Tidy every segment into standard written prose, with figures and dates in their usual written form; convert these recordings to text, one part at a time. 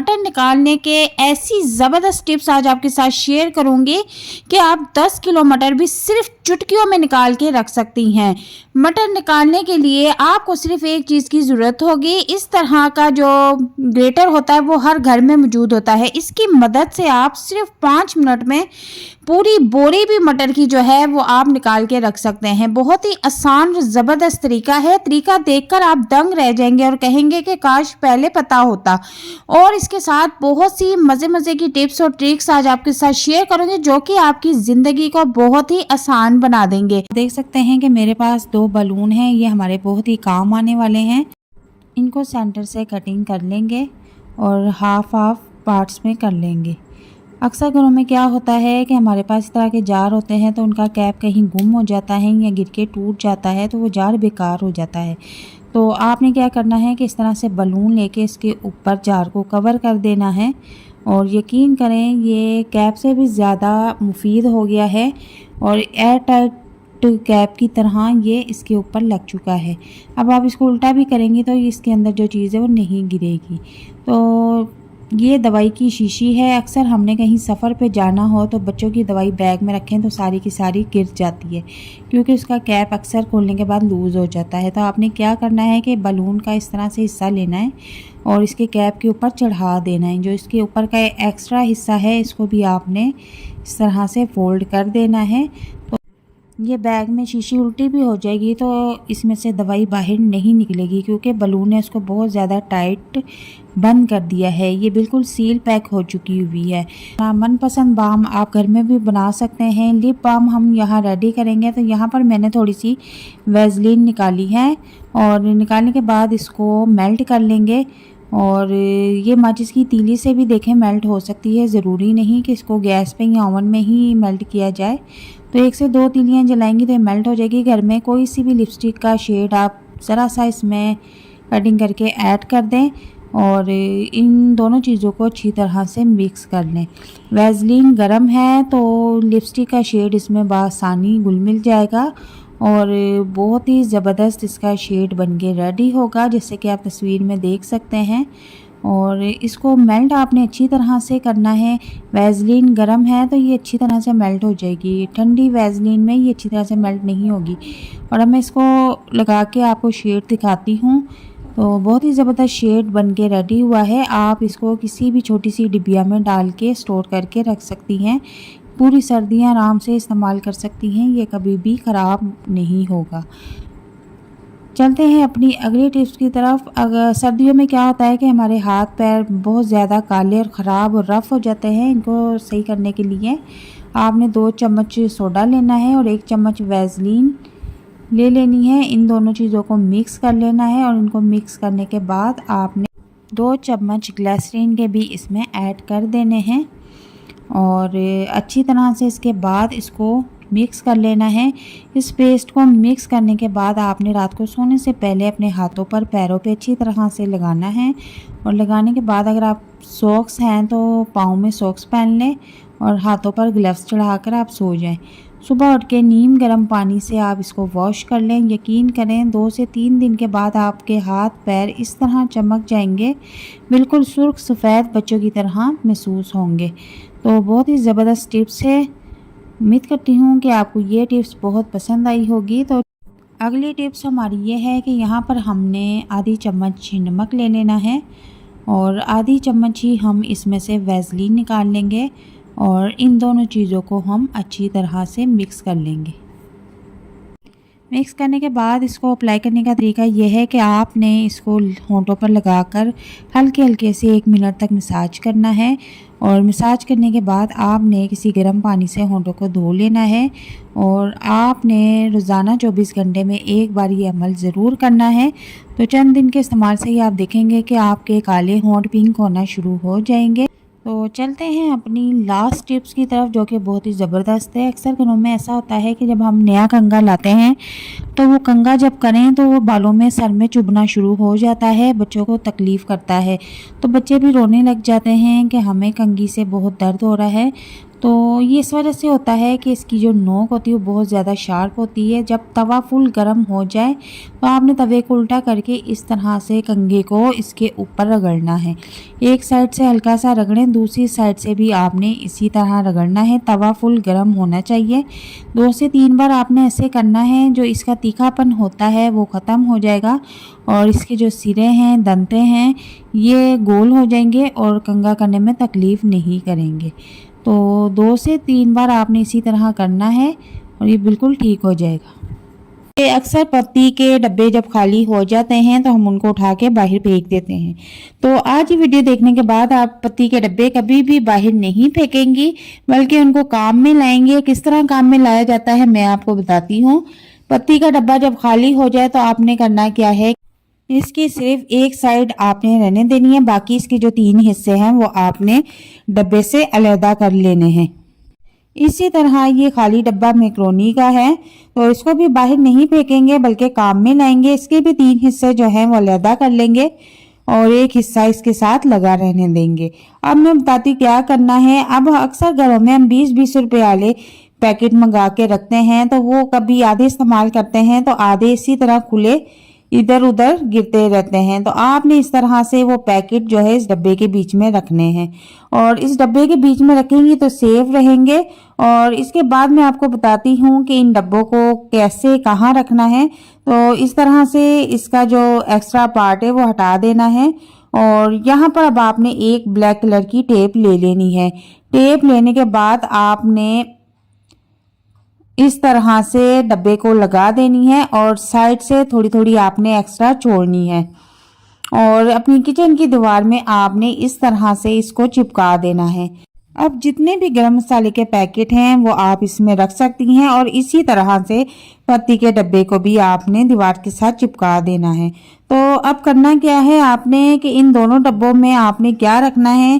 मटर निकालने के ऐसी ज़बरदस्त टिप्स आज आपके साथ शेयर करूंगी कि आप 10 किलो मटर भी सिर्फ चुटकियों में निकाल के रख सकती हैं। मटर निकालने के लिए आपको सिर्फ एक चीज़ की ज़रूरत होगी। इस तरह का जो ग्रेटर होता है वो हर घर में मौजूद होता है। इसकी मदद से आप सिर्फ 5 मिनट में पूरी बोरी भी मटर की जो है वो आप निकाल के रख सकते हैं। बहुत ही आसान और ज़बरदस्त तरीका है। तरीका देखकर आप दंग रह जाएंगे और कहेंगे कि काश पहले पता होता। और इसके साथ बहुत सी मज़े की टिप्स और ट्रिक्स आज आपके साथ शेयर करूंगी जो कि आपकी ज़िंदगी को बहुत ही आसान बना देंगे। देख सकते हैं कि मेरे पास 2 बलून हैं, ये हमारे बहुत ही काम आने वाले हैं। इनको सेंटर से कटिंग कर लेंगे और हाफ पार्ट्स में कर लेंगे। अक्सर घरों में क्या होता है कि हमारे पास इस तरह के जार होते हैं तो उनका कैप कहीं गुम हो जाता है या गिर के टूट जाता है तो वो जार बेकार हो जाता है। तो आपने क्या करना है कि इस तरह से बलून लेके इसके ऊपर जार को कवर कर देना है और यकीन करें ये कैप से भी ज़्यादा मुफीद हो गया है और एयर टाइट कैप की तरह ये इसके ऊपर लग चुका है। अब आप इसको उल्टा भी करेंगी तो इसके अंदर जो चीज़ है वो नहीं गिरेगी। तो ये दवाई की शीशी है। अक्सर हमने कहीं सफ़र पे जाना हो तो बच्चों की दवाई बैग में रखें तो सारी की सारी गिर जाती है क्योंकि उसका कैप अक्सर खोलने के बाद लूज़ हो जाता है। तो आपने क्या करना है कि बलून का इस तरह से हिस्सा लेना है और इसके कैप के ऊपर चढ़ा देना है। जो इसके ऊपर का एक्स्ट्रा हिस्सा है इसको भी आपने इस तरह से फोल्ड कर देना है। ये बैग में शीशी उल्टी भी हो जाएगी तो इसमें से दवाई बाहर नहीं निकलेगी क्योंकि बलून ने उसको बहुत ज़्यादा टाइट बंद कर दिया है। ये बिल्कुल सील पैक हो चुकी हुई है। मनपसंद बाम आप घर में भी बना सकते हैं। लिप बाम हम यहाँ रेडी करेंगे तो यहाँ पर मैंने थोड़ी सी वैसलीन निकाली है और निकालने के बाद इसको मेल्ट कर लेंगे। और ये माचिस की तीली से भी देखें मेल्ट हो सकती है, ज़रूरी नहीं कि इसको गैस पे या ओवन में ही मेल्ट किया जाए। तो 1 से 2 तीलियाँ जलाएंगी तो ये मेल्ट हो जाएगी। घर में कोई सी भी लिपस्टिक का शेड आप ज़रा सा इसमें कटिंग करके ऐड कर दें और इन दोनों चीज़ों को अच्छी तरह से मिक्स कर लें। वैसलीन गर्म है तो लिपस्टिक का शेड इसमें बआसानी घुल मिल जाएगा और बहुत ही ज़बरदस्त इसका शेड बन के रेडी होगा जैसे कि आप तस्वीर में देख सकते हैं। और इसको मेल्ट आपने अच्छी तरह से करना है। वैसलीन गर्म है तो ये अच्छी तरह से मेल्ट हो जाएगी। ठंडी वैसलीन में ये अच्छी तरह से मेल्ट नहीं होगी। और अब मैं इसको लगा के आपको शेड दिखाती हूँ। तो बहुत ही ज़बरदस्त शेड बन के रेडी हुआ है। आप इसको किसी भी छोटी सी डिबिया में डाल के स्टोर करके रख सकती हैं। पूरी सर्दियाँ आराम से इस्तेमाल कर सकती हैं, ये कभी भी ख़राब नहीं होगा। चलते हैं अपनी अगली टिप्स की तरफ। अगर सर्दियों में क्या होता है कि हमारे हाथ पैर बहुत ज़्यादा काले और ख़राब और रफ़ हो जाते हैं। इनको सही करने के लिए आपने 2 चम्मच सोडा लेना है और 1 चम्मच वैसलीन ले लेनी है। इन दोनों चीज़ों को मिक्स कर लेना है और इनको मिक्स करने के बाद आपने 2 चम्मच ग्लिसरीन के भी इसमें ऐड कर देने हैं और अच्छी तरह से इसके बाद इसको मिक्स कर लेना है। इस पेस्ट को मिक्स करने के बाद आपने रात को सोने से पहले अपने हाथों पर पैरों पे अच्छी तरह से लगाना है और लगाने के बाद अगर आप सॉक्स हैं तो पाँव में सॉक्स पहन लें और हाथों पर ग्लव्स चढ़ाकर आप सो जाएं। सुबह उठ के नीम गर्म पानी से आप इसको वॉश कर लें। यकीन करें 2 से 3 दिन के बाद आपके हाथ पैर इस तरह चमक जाएंगे, बिल्कुल सुर्ख सफ़ेद बच्चों की तरह महसूस होंगे। तो बहुत ही ज़बरदस्त टिप्स है। उम्मीद करती हूँ कि आपको ये टिप्स बहुत पसंद आई होगी। तो अगली टिप्स हमारी ये है कि यहाँ पर हमने आधी चम्मच नमक ले लेना है और आधी चम्मच ही हम इसमें से वैसलीन निकाल लेंगे और इन दोनों चीज़ों को हम अच्छी तरह से मिक्स कर लेंगे। मिक्स करने के बाद इसको अप्लाई करने का तरीका यह है कि आपने इसको होंठों पर लगाकर हल्के हल्के से 1 मिनट तक मसाज करना है और मसाज करने के बाद आपने किसी गर्म पानी से होंठों को धो लेना है और आपने रोज़ाना 24 घंटे में एक बार ये अमल ज़रूर करना है। तो चंद दिन के इस्तेमाल से ही आप देखेंगे कि आपके काले होंठ पिंक होना शुरू हो जाएंगे। तो चलते हैं अपनी लास्ट टिप्स की तरफ जो कि बहुत ही ज़बरदस्त है। अक्सर घरों में ऐसा होता है कि जब हम नया कंघा लाते हैं तो वो कंघा जब करें तो वो बालों में सर में चुभना शुरू हो जाता है, बच्चों को तकलीफ़ करता है। तो बच्चे भी रोने लग जाते हैं कि हमें कंघी से बहुत दर्द हो रहा है। तो ये इस वजह से होता है कि इसकी जो नोक होती है वो बहुत ज़्यादा शार्प होती है। जब तवा फुल गर्म हो जाए तो आपने तवे को उल्टा करके इस तरह से कंघे को इसके ऊपर रगड़ना है। एक साइड से हल्का सा रगड़ें, दूसरी साइड से भी आपने इसी तरह रगड़ना है। तवा फुल गर्म होना चाहिए। 2 से 3 बार आपने ऐसे करना है, जो इसका तीखापन होता है वो ख़त्म हो जाएगा और इसके जो सिरे हैं, दंते हैं, ये गोल हो जाएंगे और कंघा करने में तकलीफ़ नहीं करेंगे। तो 2 से 3 बार आपने इसी तरह करना है और ये बिल्कुल ठीक हो जाएगा। ये अक्सर पत्ती के डब्बे जब खाली हो जाते हैं तो हम उनको उठा के बाहर फेंक देते हैं। तो आज ये वीडियो देखने के बाद आप पत्ती के डब्बे कभी भी बाहर नहीं फेंकेंगी, बल्कि उनको काम में लाएंगे। किस तरह काम में लाया जाता है मैं आपको बताती हूँ। पत्ती का डब्बा जब खाली हो जाए तो आपने करना क्या है, इसकी सिर्फ एक साइड आपने रहने देनी है, बाकी इसके जो 3 हिस्से हैं वो आपने डब्बे से अलहदा कर लेने हैं। इसी तरह ये खाली डब्बा मैक्रोनी का है तो इसको भी बाहर नहीं फेंकेंगे बल्कि काम में लाएंगे। इसके भी 3 हिस्से जो हैं वो अलहदा कर लेंगे और एक हिस्सा इसके साथ लगा रहने देंगे। अब मैं बताती क्या करना है। अब अक्सर घरों में हम 20-20 रुपए वाले पैकेट मंगा के रखते हैं, तो वो कभी आधे इस्तेमाल करते हैं तो आधे इसी तरह खुले इधर उधर गिरते रहते हैं। तो आपने इस तरह से वो पैकेट जो है इस डब्बे के बीच में रखने हैं और इस डब्बे के बीच में रखेंगी तो सेफ रहेंगे। और इसके बाद मैं आपको बताती हूँ कि इन डब्बों को कैसे कहाँ रखना है। तो इस तरह से इसका जो एक्स्ट्रा पार्ट है वो हटा देना है और यहाँ पर अब आपने एक ब्लैक कलर की टेप ले लेनी है। टेप लेने के बाद आपने इस तरह से डब्बे को लगा देनी है और साइड से थोड़ी थोड़ी आपने एक्स्ट्रा छोड़नी है और अपनी किचन की दीवार में आपने इस तरह से इसको चिपका देना है। अब जितने भी गरम मसाले के पैकेट हैं वो आप इसमें रख सकती हैं और इसी तरह से पत्ती के डब्बे को भी आपने दीवार के साथ चिपका देना है। तो अब करना क्या है आपने कि इन दोनों डब्बों में आपने क्या रखना है,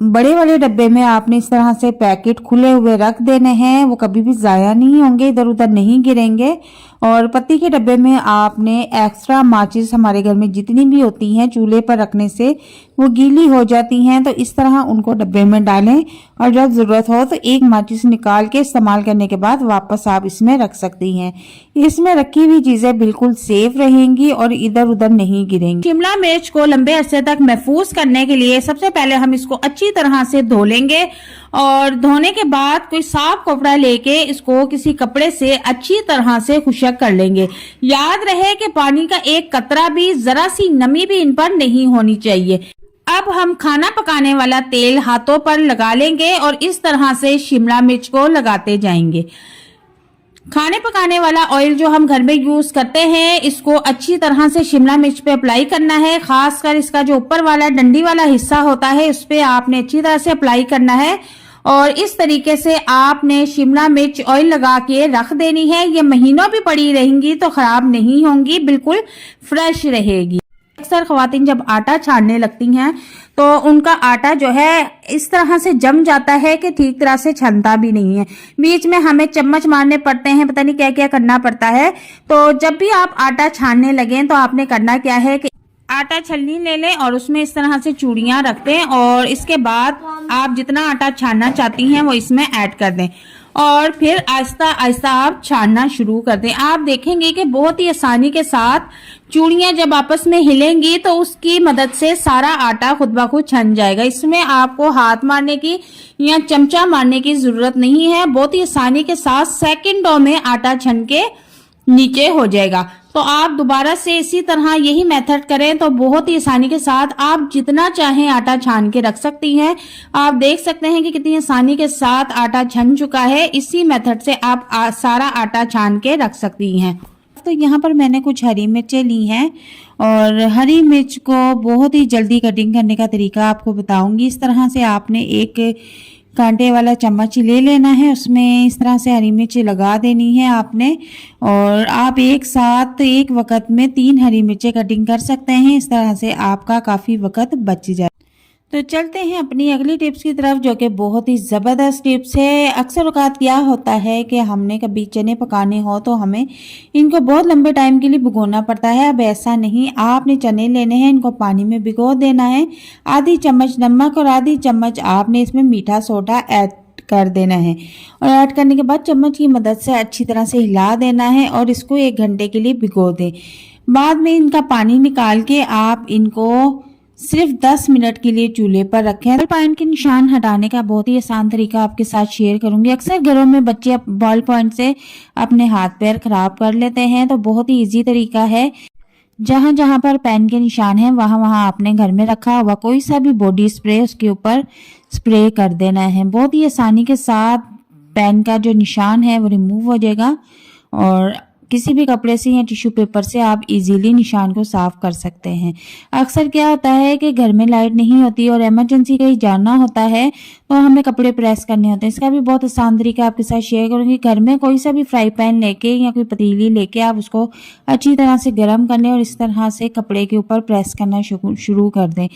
बड़े वाले डब्बे में आपने इस तरह से पैकेट खुले हुए रख देने हैं, वो कभी भी ज़ाया नहीं होंगे, इधर उधर नहीं गिरेंगे। और पत्ती के डब्बे में आपने एक्स्ट्रा माचिस हमारे घर में जितनी भी होती हैं चूल्हे पर रखने से वो गीली हो जाती हैं, तो इस तरह उनको डब्बे में डालें और जब ज़रूरत हो तो एक माचिस निकाल के इस्तेमाल करने के बाद वापस आप इसमें रख सकती हैं। इसमें रखी हुई चीज़ें बिल्कुल सेफ रहेंगी और इधर उधर नहीं गिरेंगी। शिमला मिर्च को लंबे अरसे तक महफूज करने के लिए सबसे पहले हम इसको अच्छी तरह से धो लेंगे और धोने के बाद कोई साफ कपड़ा लेके इसको किसी कपड़े से अच्छी तरह से खुशक कर लेंगे। याद रहे कि पानी का एक कतरा भी, जरा सी नमी भी इन पर नहीं होनी चाहिए। अब हम खाना पकाने वाला तेल हाथों पर लगा लेंगे और इस तरह से शिमला मिर्च को लगाते जाएंगे। खाने पकाने वाला ऑयल जो हम घर में यूज करते हैं इसको अच्छी तरह से शिमला मिर्च पे अप्लाई करना है। खासकर इसका जो ऊपर वाला डंडी वाला हिस्सा होता है उस पे आपने अच्छी तरह से अप्लाई करना है और इस तरीके से आपने शिमला मिर्च ऑयल लगा के रख देनी है। ये महीनों भी पड़ी रहेंगी तो खराब नहीं होंगी, बिल्कुल फ्रेश रहेगी। अक्सर ख्वातीन जब आटा छानने लगती हैं तो उनका आटा जो है इस तरह से जम जाता है कि ठीक तरह से छनता भी नहीं है। बीच में हमें चम्मच मारने पड़ते हैं, पता नहीं क्या क्या करना पड़ता है। तो जब भी आप आटा छानने लगें तो आपने करना क्या है कि आटा छलनी ले लें और उसमें इस तरह से चूड़ियां रख दें और इसके बाद आप जितना आटा छानना चाहती हैं वो इसमें ऐड कर दें और फिर आहिस्ता आहिस्ता आप छानना शुरू कर दें। आप देखेंगे कि बहुत ही आसानी के साथ चूड़ियां जब आपस में हिलेंगी तो उसकी मदद से सारा आटा खुद ब खुद छन जाएगा। इसमें आपको हाथ मारने की या चमचा मारने की जरूरत नहीं है। बहुत ही आसानी के साथ सेकंडों में आटा छन के नीचे हो जाएगा। तो आप दोबारा से इसी तरह यही मेथड करें तो बहुत ही आसानी के साथ आप जितना चाहें आटा छान के रख सकती हैं। आप देख सकते हैं कि कितनी आसानी के साथ आटा छन चुका है। इसी मेथड से आप सारा आटा छान के रख सकती हैं। तो यहाँ पर मैंने कुछ हरी मिर्चें ली हैं और हरी मिर्च को बहुत ही जल्दी कटिंग करने का तरीका आपको बताऊंगी। इस तरह से आपने एक कांटे वाला चम्मच ले लेना है, उसमें इस तरह से हरी मिर्च लगा देनी है आपने और आप एक साथ एक वक्त में 3 हरी मिर्चें कटिंग कर सकते हैं। इस तरह से आपका काफ़ी वक्त बच जाए। तो चलते हैं अपनी अगली टिप्स की तरफ, जो कि बहुत ही ज़बरदस्त टिप्स है। अक्सर औक़ात क्या होता है कि हमने कभी चने पकाने हो तो हमें इनको बहुत लंबे टाइम के लिए भिगोना पड़ता है। अब ऐसा नहीं, आपने चने लेने हैं, इनको पानी में भिगो देना है। आधी चम्मच नमक और आधी चम्मच आपने इसमें मीठा सोडा ऐड कर देना है, और ऐड करने के बाद चम्मच की मदद से अच्छी तरह से हिला देना है और इसको 1 घंटे के लिए भिगो दें। बाद में इनका पानी निकाल के आप इनको सिर्फ 10 मिनट के लिए चूल्हे पर रखें। बॉल पॉइंट के निशान हटाने का बहुत ही आसान तरीका आपके साथ शेयर करूंगी। अक्सर घरों में बच्चे बॉल पॉइंट से अपने हाथ पैर खराब कर लेते हैं, तो बहुत ही इजी तरीका है। जहां जहां पर पेन के निशान हैं वहां वहां आपने घर में रखा हुआ कोई सा भी बॉडी स्प्रे उसके ऊपर स्प्रे कर देना है। बहुत ही आसानी के साथ पेन का जो निशान है वो रिमूव हो जाएगा, और किसी भी कपड़े से या टिश्यू पेपर से आप इजीली निशान को साफ कर सकते हैं। अक्सर क्या होता है कि घर में लाइट नहीं होती और इमरजेंसी कहीं जाना होता है तो हमें कपड़े प्रेस करने होते हैं। इसका भी बहुत आसान तरीका आपके साथ शेयर करूंगी। घर में कोई सा भी फ्राई पैन लेके या कोई पतीली लेके आप उसको अच्छी तरह से गर्म कर लें और इस तरह से कपड़े के ऊपर प्रेस करना शुरू कर दें।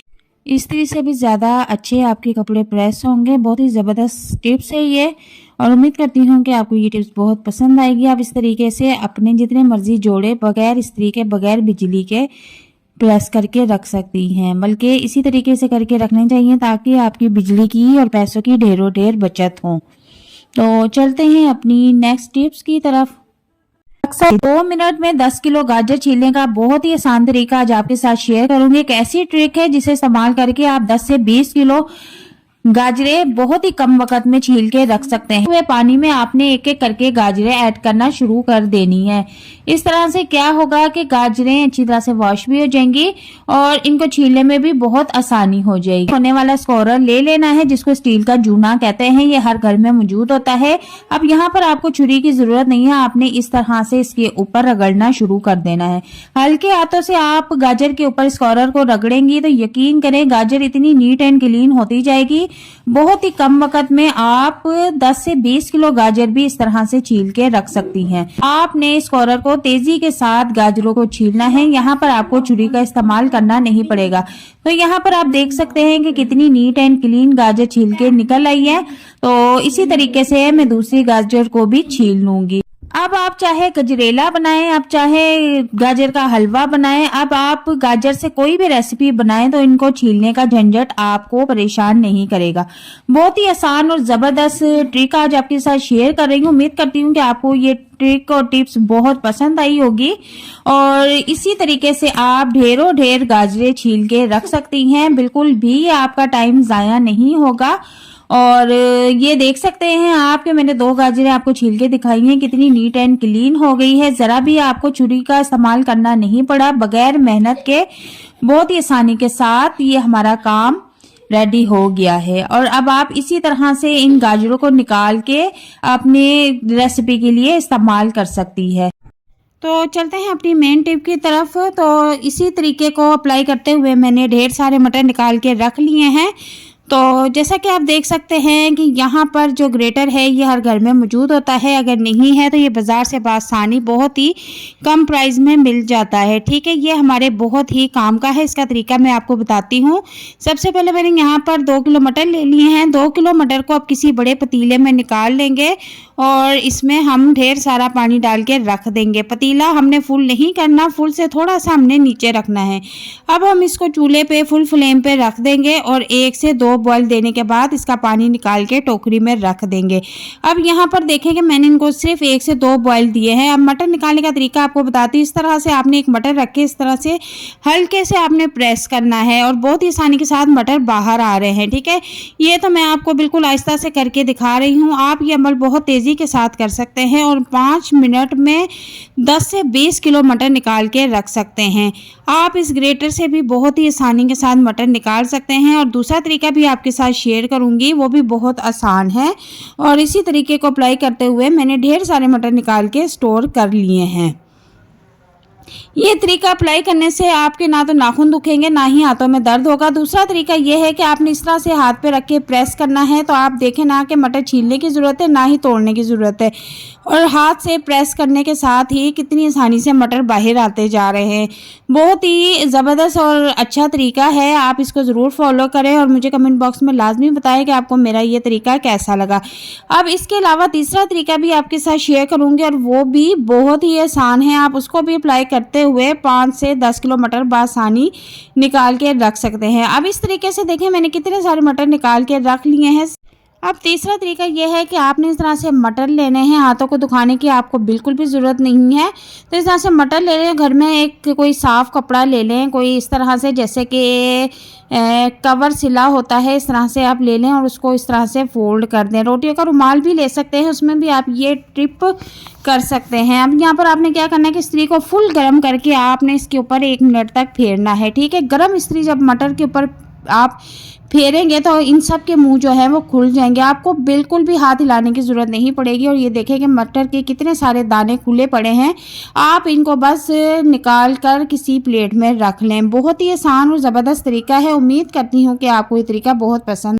इस्त्री से भी ज़्यादा अच्छे आपके कपड़े प्रेस होंगे। बहुत ही ज़बरदस्त टिप्स है ये, और उम्मीद करती हूँ कि आपको ये टिप्स बहुत पसंद आएगी। आप इस तरीके से अपने जितने मर्जी जोड़े बगैर इस्त्री के, बगैर बिजली के प्रेस करके रख सकती हैं। बल्कि इसी तरीके से करके रखने चाहिए ताकि आपकी बिजली की और पैसों की ढेरों ढेर बचत हो। तो चलते हैं अपनी नेक्स्ट टिप्स की तरफ। अक्सर 2 मिनट में 10 किलो गाजर छीलने का बहुत ही आसान तरीका आज आपके साथ शेयर करूंगी। एक ऐसी ट्रिक है जिसे इस्तेमाल करके आप 10 से 20 किलो गाजरें बहुत ही कम वक्त में छील के रख सकते हैं। वे पानी में आपने एक एक करके गाजरें ऐड करना शुरू कर देनी है। इस तरह से क्या होगा कि गाजरें अच्छी तरह से वॉश भी हो जाएंगी और इनको छीलने में भी बहुत आसानी हो जाएगी। होने वाला स्कोरर ले लेना है जिसको स्टील का जूना कहते हैं, ये हर घर में मौजूद होता है। अब यहाँ पर आपको छुरी की जरूरत नहीं है, आपने इस तरह से इसके ऊपर रगड़ना शुरू कर देना है। हल्के हाथों से आप गाजर के ऊपर स्कोरर को रगड़ेंगी तो यकीन करें गाजर इतनी नीट एंड क्लीन होती जाएगी। बहुत ही कम वक्त में आप 10 से 20 किलो गाजर भी इस तरह से छील के रख सकती हैं। आपने स्कोरर को तेजी के साथ गाजरों को छीलना है। यहाँ पर आपको छुरी का इस्तेमाल करना नहीं पड़ेगा। तो यहाँ पर आप देख सकते हैं कि कितनी नीट एंड क्लीन गाजर छील के निकल आई है। तो इसी तरीके से मैं दूसरी गाजर को भी छील लूंगी। अब आप चाहे गजरेला बनाएं, आप चाहे गाजर का हलवा बनाएं, अब आप गाजर से कोई भी रेसिपी बनाएं तो इनको छीलने का झंझट आपको परेशान नहीं करेगा। बहुत ही आसान और जबरदस्त ट्रिक आज आपके साथ शेयर कर रही हूँ। उम्मीद करती हूँ कि आपको ये ट्रिक और टिप्स बहुत पसंद आई होगी, और इसी तरीके से आप ढेरों ढेर गाजरें छील के रख सकती हैं। बिल्कुल भी आपका टाइम जाया नहीं होगा। और ये देख सकते हैं आप कि मैंने 2 गाजरें आपको छील के दिखाई हैं, कितनी नीट एंड क्लीन हो गई है। जरा भी आपको छुरी का इस्तेमाल करना नहीं पड़ा, बगैर मेहनत के बहुत ही आसानी के साथ ये हमारा काम रेडी हो गया है। और अब आप इसी तरह से इन गाजरों को निकाल के अपने रेसिपी के लिए इस्तेमाल कर सकती है। तो चलते हैं अपनी मेन टिप की तरफ। तो इसी तरीके को अप्लाई करते हुए मैंने ढेर सारे मटर निकाल के रख लिए हैं। तो जैसा कि आप देख सकते हैं कि यहाँ पर जो ग्रेटर है ये हर घर में मौजूद होता है। अगर नहीं है तो ये बाज़ार से बासानी बहुत ही कम प्राइस में मिल जाता है। ठीक है, ये हमारे बहुत ही काम का है। इसका तरीका मैं आपको बताती हूँ। सबसे पहले मैंने यहाँ पर 2 किलो मटर ले लिए हैं। 2 किलो मटर को आप किसी बड़े पतीले में निकाल लेंगे और इसमें हम ढेर सारा पानी डाल के रख देंगे। पतीला हमने फुल नहीं करना, फुल से थोड़ा सा हमने नीचे रखना है। अब हम इसको चूल्हे पे फुल फ्लेम पे रख देंगे और 1 से 2 बॉईल देने के बाद इसका पानी निकाल के टोकरी में रख देंगे। अब यहाँ पर देखें कि मैंने इनको सिर्फ 1 से 2 बॉईल दिए हैं। अब मटर निकालने का तरीका आपको बताती हूँ। इस तरह से आपने एक मटर रख के इस तरह से हल्के से आपने प्रेस करना है और बहुत ही आसानी के साथ मटर बाहर आ रहे हैं। ठीक है, ये तो मैं आपको बिल्कुल आहिस्ता से करके दिखा रही हूँ। आप ये अमल बहुत तेज़ी के साथ कर सकते हैं और 5 मिनट में 10 से 20 किलो मटर निकाल के रख सकते हैं। आप इस ग्रेटर से भी बहुत ही आसानी के साथ मटर निकाल सकते हैं। और दूसरा तरीका भी आपके साथ शेयर करूंगी, वो भी बहुत आसान है। और इसी तरीके को अप्लाई करते हुए मैंने ढेर सारे मटर निकाल के स्टोर कर लिए हैं। ये तरीका अप्लाई करने से आपके ना तो नाखून दुखेंगे, ना ही हाथों में दर्द होगा। दूसरा तरीका ये है कि आपने इस तरह से हाथ पे रख के प्रेस करना है, तो आप देखें ना कि मटर छीलने की ज़रूरत है, ना ही तोड़ने की ज़रूरत है। और हाथ से प्रेस करने के साथ ही कितनी आसानी से मटर बाहर आते जा रहे हैं। बहुत ही ज़बरदस्त और अच्छा तरीका है, आप इसको ज़रूर फॉलो करें और मुझे कमेंट बॉक्स में लाजमी बताएं कि आपको मेरा ये तरीका कैसा लगा। अब इसके अलावा तीसरा तरीका भी आपके साथ शेयर करूँगी और वो भी बहुत ही आसान है, आप उसको भी अप्लाई करते हुए 5 से 10 किलो मटर बआसानी निकाल के रख सकते हैं। अब इस तरीके से देखें मैंने कितने सारे मटर निकाल के रख लिए हैं। अब तीसरा तरीका यह है कि आपने इस तरह से मटर लेने हैं, हाथों को दुखाने की आपको बिल्कुल भी ज़रूरत नहीं है। तो इस तरह से मटर ले लें, घर में एक कोई साफ़ कपड़ा ले लें, कोई इस तरह से जैसे कि कवर सिला होता है, इस तरह से आप ले लें और उसको इस तरह से फोल्ड कर दें। रोटियों का रुमाल भी ले सकते हैं, उसमें भी आप ये टिप कर सकते हैं। अब यहाँ पर आपने क्या करना है कि इस्त्री को फुल गर्म करके आपने इसके ऊपर 1 मिनट तक फेरना है, ठीक है। गर्म इस्त्री जब मटर के ऊपर आप फेरेंगे तो इन सब के मुंह जो है वो खुल जाएंगे, आपको बिल्कुल भी हाथ हिलाने की ज़रूरत नहीं पड़ेगी। और ये देखें कि मटर के कितने सारे दाने खुले पड़े हैं, आप इनको बस निकाल कर किसी प्लेट में रख लें। बहुत ही आसान और ज़बरदस्त तरीका है। उम्मीद करती हूँ कि आपको ये तरीका बहुत पसंद